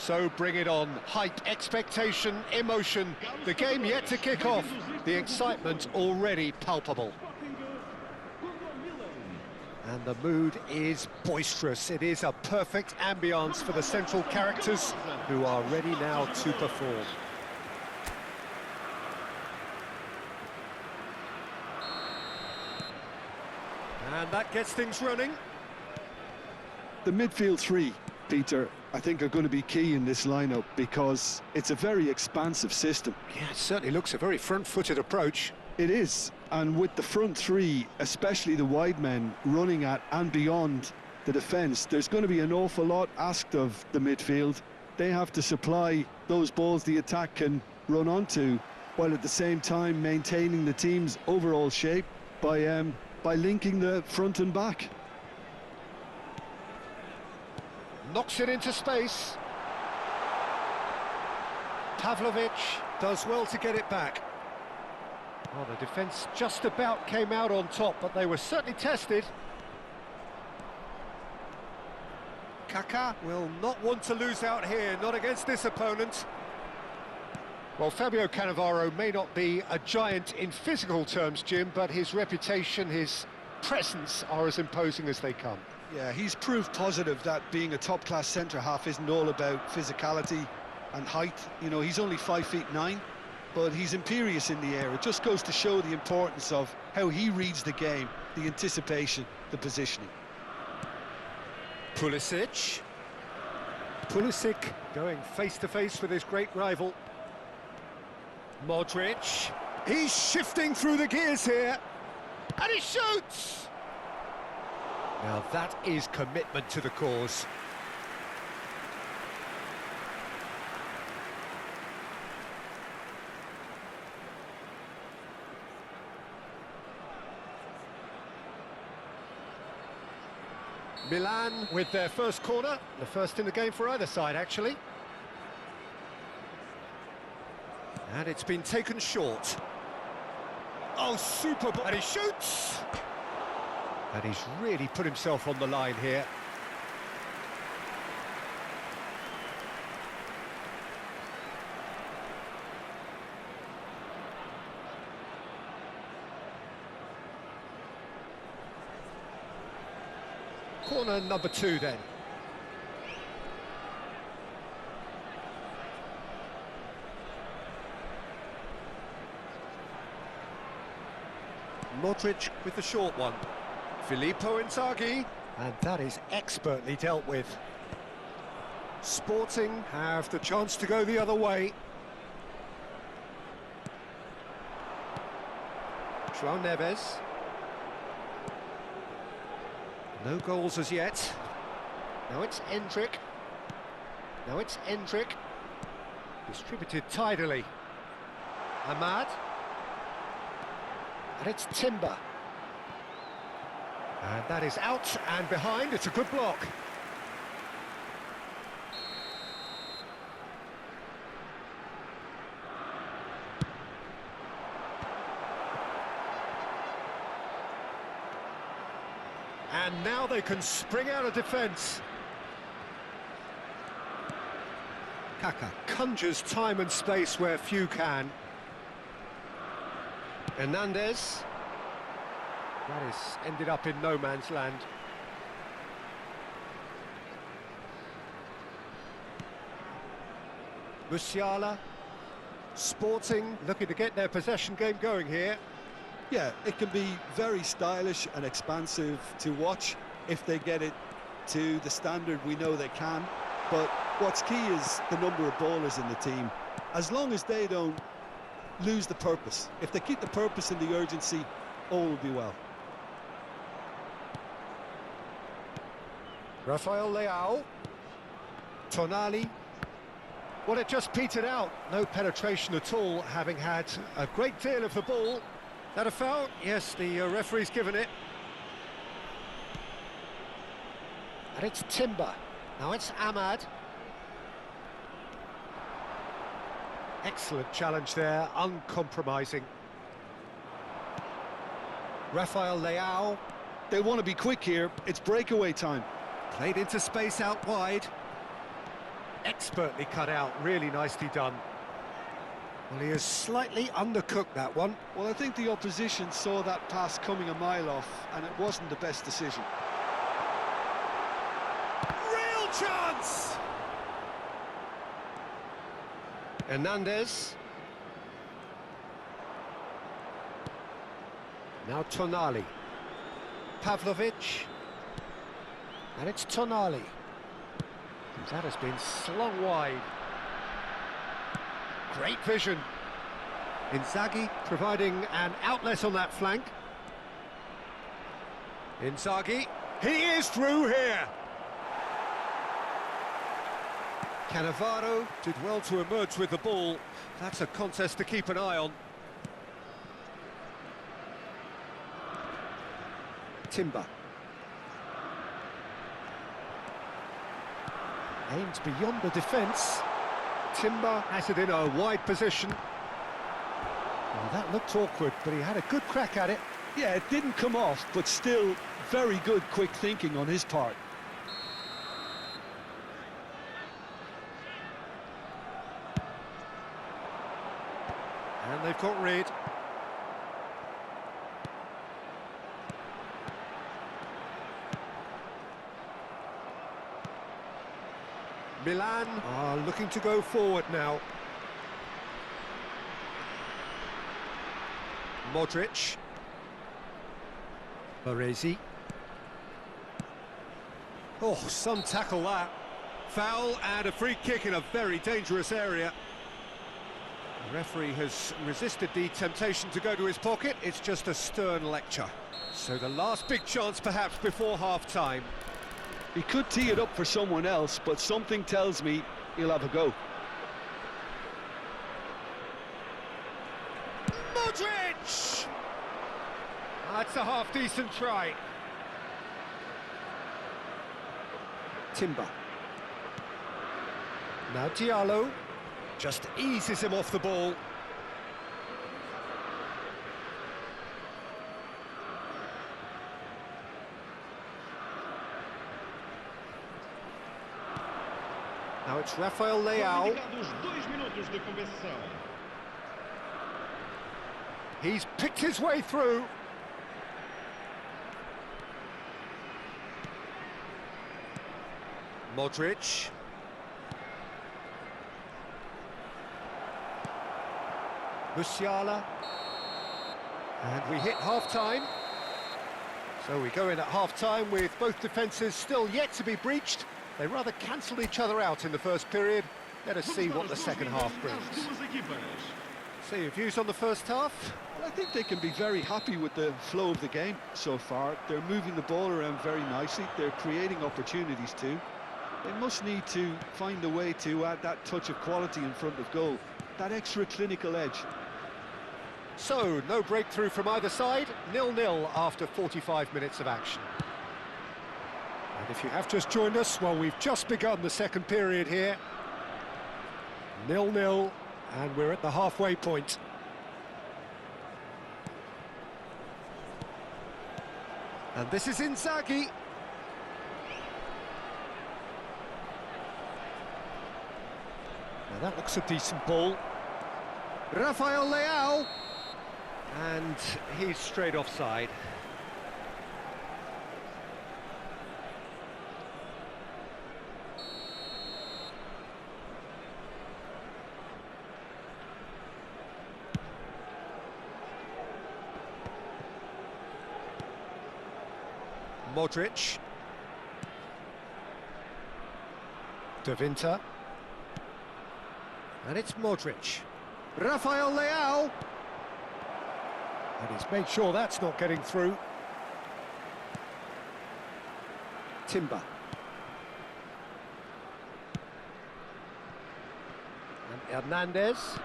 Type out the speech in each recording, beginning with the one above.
So bring it on. Hype, expectation, emotion. The game yet to kick off. The excitement already palpable. And the mood is boisterous. It is a perfect ambience for the central characters who are ready now to perform. And that gets things running. The midfield three, Peter, I think are going to be key in this lineup because it's a very expansive system. Yeah, it certainly looks a very front-footed approach. It is, and with the front three, especially the wide men, running at and beyond the defence, there's going to be an awful lot asked of the midfield. They have to supply those balls the attack can run onto, while at the same time maintaining the team's overall shape by linking the front and back. Knocks it into space. Pavlovic does well to get it back. Well, the defence just about came out on top, but they were certainly tested. Kaká will not want to lose out here, not against this opponent. Well, Fabio Cannavaro may not be a giant in physical terms, Jim, but his reputation, his presence are as imposing as they come. Yeah, he's proved positive that being a top-class centre-half isn't all about physicality and height. You know, he's only 5'9", but he's imperious in the air. It just goes to show the importance of how he reads the game, the anticipation, the positioning. Pulisic going face-to-face with his great rival. Modric. He's shifting through the gears here. And he shoots! Now that is commitment to the cause. Milan with their first corner, the first in the game for either side, actually. And it's been taken short. Oh, super! And he shoots! And he's really put himself on the line here. Corner number 2 then. Modric with the short one. Filippo Inzaghi, and that is expertly dealt with. Sporting have the chance to go the other way. João Neves. No goals as yet. Now it's Endrick. Distributed tidily. Ahmad. And it's Timber. And that is out and behind. It's a good block. And now they can spring out of defence. Kaká conjures time and space where few can. Hernandez. That is ended up in no man's land. Musiala. Sporting looking to get their possession game going here. Yeah, it can be very stylish and expansive to watch if they get it to the standard we know they can. But what's key is the number of ballers in the team. As long as they don't lose the purpose, if they keep the purpose and the urgency, all will be well. Rafael Leao. Tonali. Well, it just petered out. No penetration at all, having had a great deal of the ball. That a foul? Yes, the referee's given it. And it's Timber. Now it's Ahmad. Excellent challenge there, uncompromising. Rafael Leao. They want to be quick here. It's breakaway time. Played into space out wide. Expertly cut out, really nicely done. Well, he has slightly undercooked that one. Well, I think the opposition saw that pass coming a mile off, and it wasn't the best decision. Real chance! Hernandez. Now Tonali. Pavlovic. And it's Tonali. And that has been slung wide. Great vision. Inzaghi providing an outlet on that flank. Inzaghi. He is through here. Cannavaro did well to emerge with the ball. That's a contest to keep an eye on. Timber. Aims beyond the defence. Timber has it in a wide position. Well, that looked awkward, but he had a good crack at it. Yeah, it didn't come off, but still very good quick thinking on his part. And they've got rid. Milan are looking to go forward now. Modric. Baresi. Oh, some tackle that. Foul and a free kick in a very dangerous area. The referee has resisted the temptation to go to his pocket. It's just a stern lecture. So the last big chance perhaps before half-time. He could tee it up for someone else, but something tells me he'll have a go. Modric! That's a half-decent try. Timber. Now Diallo just eases him off the ball. Now it's Rafael Leao. He's picked his way through. Modric. Musiala. And we hit half-time. So we go in at half-time with both defences still yet to be breached. They rather cancelled each other out in the first period. Let us see what the second half brings. So your views on the first half? Well, I think they can be very happy with the flow of the game so far. They're moving the ball around very nicely. They're creating opportunities too. They must need to find a way to add that touch of quality in front of goal, that extra clinical edge. So, no breakthrough from either side, 0-0 after 45 minutes of action. And if you have just joined us, well, we've just begun the second period here. 0-0, and we're at the halfway point. And this is Inzaghi. Now that looks a decent ball. Rafael Leao. And he's straight offside. Modric. De Winter. And it's Modric. Rafael Leao. And he's made sure that's not getting through. Timber. And Hernandez.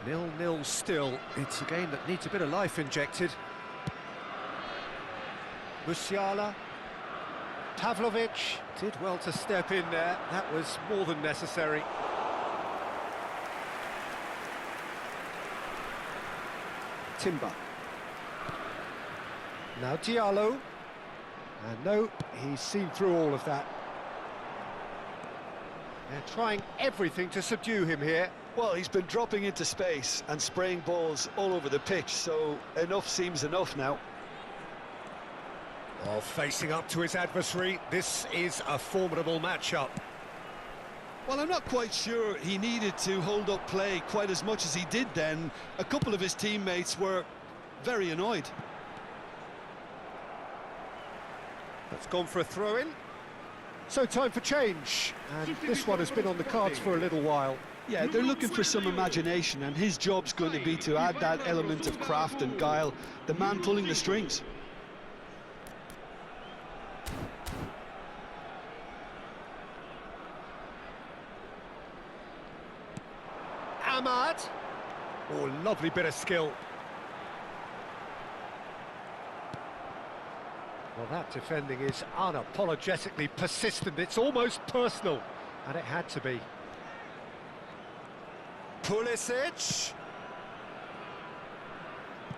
0-0 still. It's a game that needs a bit of life injected. Musiala. Pavlovic did well to step in there. That was more than necessary. Timber. Now Diallo. And no, he's seen through all of that. They're trying everything to subdue him here. Well, he's been dropping into space and spraying balls all over the pitch, so enough seems enough now. Well, facing up to his adversary, this is a formidable matchup. Well, I'm not quite sure he needed to hold up play quite as much as he did then. A couple of his teammates were very annoyed. That's gone for a throw-in. So time for change, and this one has been on the cards for a little while. Yeah, they're looking for some imagination, and his job's going to be to add that element of craft and guile, the man pulling the strings. Ahmad. Oh, lovely bit of skill. Well, that defending is unapologetically persistent. It's almost personal, and it had to be. Pulisic.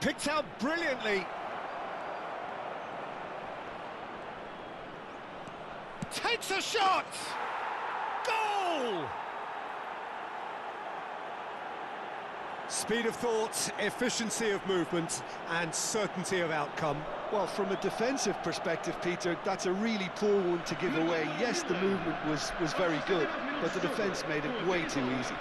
Picked out brilliantly. Takes a shot! Goal! Speed of thought, efficiency of movement, and certainty of outcome. Well, from a defensive perspective, Peter, that's a really poor one to give away. Yes, the movement was very good, but the defence made it way too easy.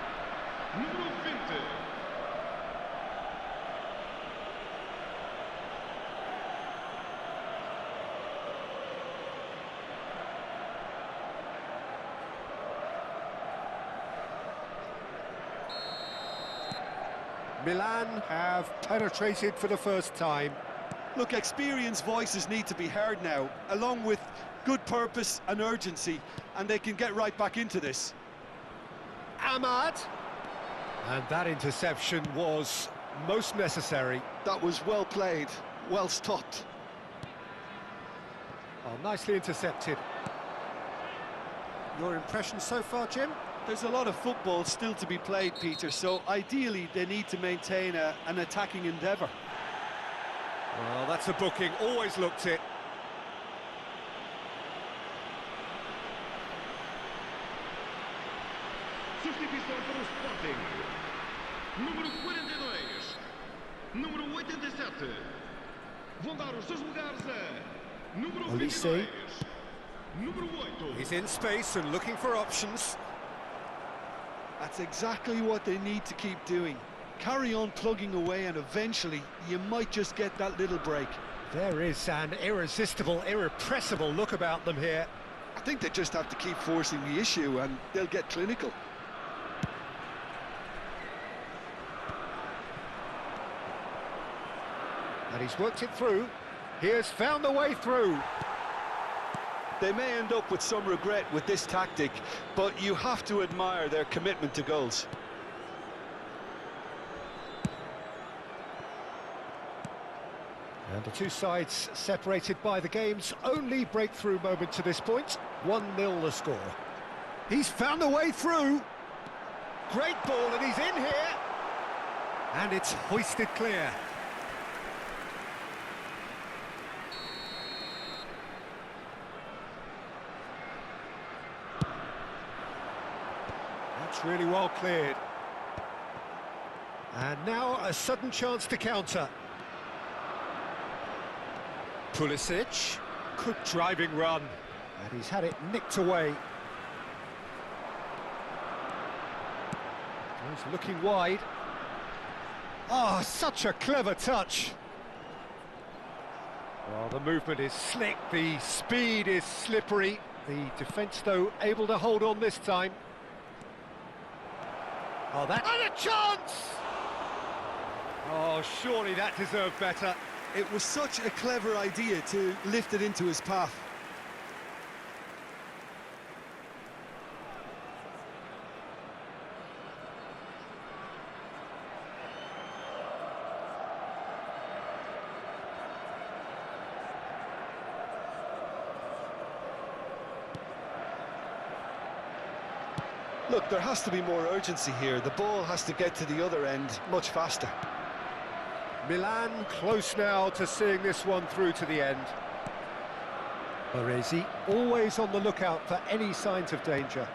Milan have penetrated for the first time. Look, experienced voices need to be heard now, along with good purpose and urgency, and they can get right back into this. Ahmad. And that interception was most necessary. That was well played, well stopped. Oh, nicely intercepted. Your impression so far, Jim? There's a lot of football still to be played, Peter, so ideally they need to maintain an attacking endeavour. Well, that's a booking, always looked it. Substituição para o Sporting. Número 42. Número 87. Vão dar os seus lugares a número 22. Número 8. He's in space and looking for options. That's exactly what they need to keep doing. Carry on plugging away, and eventually you might just get that little break. There is an irresistible, irrepressible look about them here. I think they just have to keep forcing the issue and they'll get clinical. And he's worked it through. He has found the way through. They may end up with some regret with this tactic, but you have to admire their commitment to goals. And the two sides separated by the game's only breakthrough moment to this point. 1-0 the score. He's found a way through. Great ball, and he's in here. And it's hoisted clear. That's really well cleared. And now a sudden chance to counter. Pulisic, good driving run, and he's had it nicked away. He's looking wide. Oh, such a clever touch. Well, the movement is slick, the speed is slippery. The defence, though, able to hold on this time. Oh, that... And a chance! Oh, surely that deserved better. It was such a clever idea to lift it into his path. Look, there has to be more urgency here. The ball has to get to the other end much faster. Milan close now to seeing this one through to the end. Baresi always on the lookout for any signs of danger.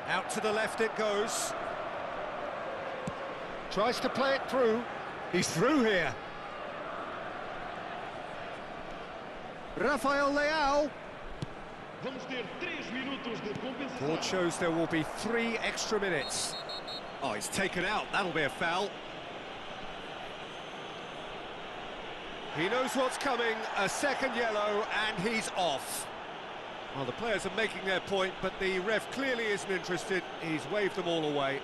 Out to the left it goes. Tries to play it through. He's through here. Rafael Leao. Vamos ter 3 minutos de compensação. Board shows there will be 3 extra minutes. Oh, he's taken out. That'll be a foul. He knows what's coming. A second yellow, and he's off. Well, the players are making their point, but the ref clearly isn't interested. He's waved them all away.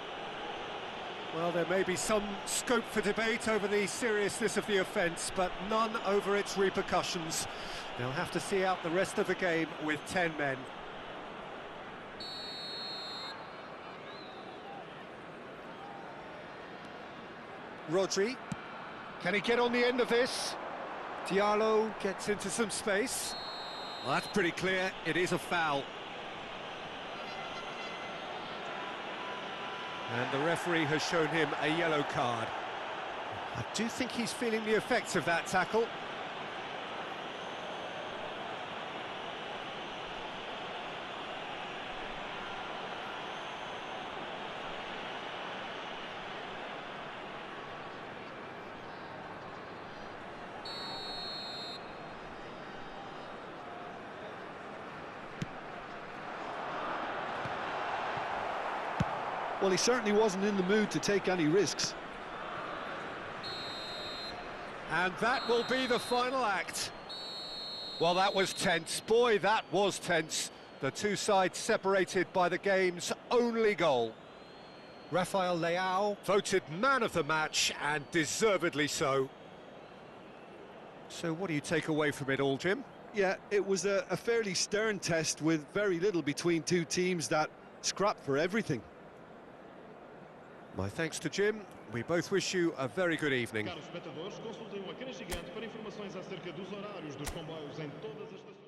Well, there may be some scope for debate over the seriousness of the offence, but none over its repercussions. They'll have to see out the rest of the game with 10 men. Rodri. Can he get on the end of this? Diallo gets into some space. Well, that's pretty clear. It is a foul. And the referee has shown him a yellow card. I do think he's feeling the effects of that tackle. Well, he certainly wasn't in the mood to take any risks. And that will be the final act. Well, that was tense. Boy, that was tense. The two sides separated by the game's only goal. Rafael Leao voted man of the match, and deservedly so. So what do you take away from it all, Jim? Yeah, it was a fairly stern test with very little between two teams that scrapped for everything. My thanks to Jim. We both wish you a very good evening. Caros espectadores, consultem o ecrã gigante para informações acerca dos horários dos comboios em todas as estações.